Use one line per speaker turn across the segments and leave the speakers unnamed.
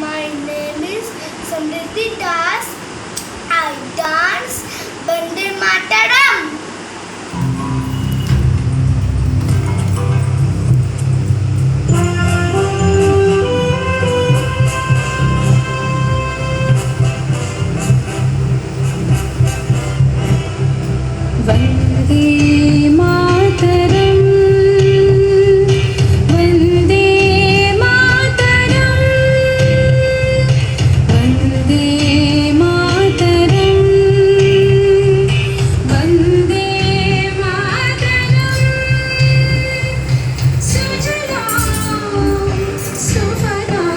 My name is Samriddhi Das. I dance Vande Mataram.
Vande Mataram Vande Mataram Vande Mataram Vande Mataram सुजलां सुफलां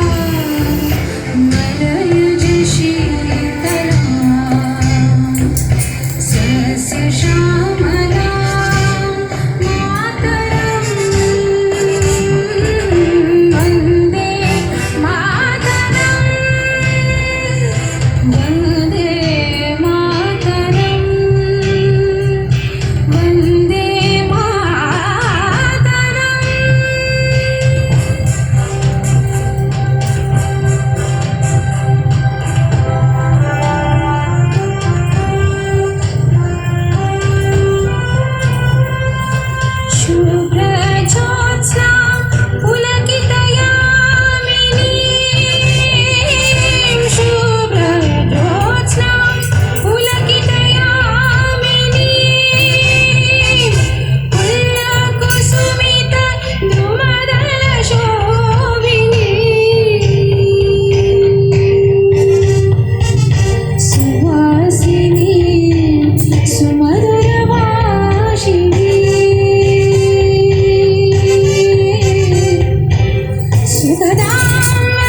मलयज शीतलां सस्यश्यामलां मातरं वन्दे मातरं वन्दे मातरं वन्दे शुभ्रज्योत्स्ना पुलकितयामिनीं शुभ्रज्योत्स्ना पुलकितयामिनीं पुल्लकुसुमित द्रुमदलशोभिनीं सुवासिनीं सुमधुरभाषिणीं सुखदां